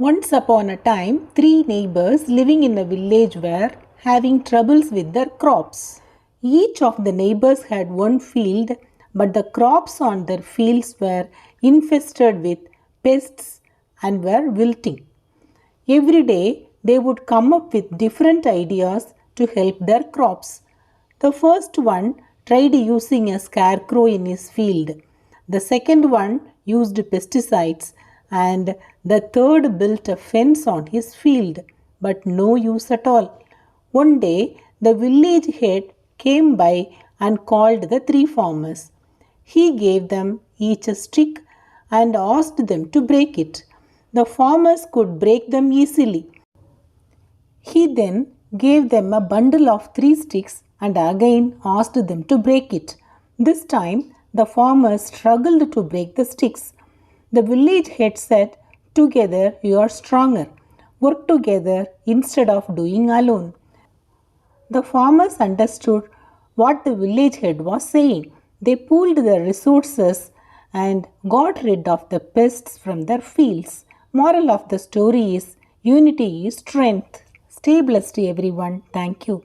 Once upon a time, three neighbors living in a village were having troubles with their crops. Each of the neighbors had one field, but the crops on their fields were infested with pests and were wilting. Every day, they would come up with different ideas to help their crops. The first one tried using a scarecrow in his field. The second one used pesticides, and the third built a fence on his field, but no use at all. One day, the village head came by and called the three farmers. He gave them each a stick and asked them to break it. The farmers could break them easily. He then gave them a bundle of 3 sticks and again asked them to break it. This time, the farmers struggled to break the sticks. The village head said, "Together you are stronger. Work together instead of doing alone." The farmers understood what the village head was saying. They pooled their resources and got rid of the pests from their fields. Moral of the story is unity is strength. Stay blessed, everyone. Thank you.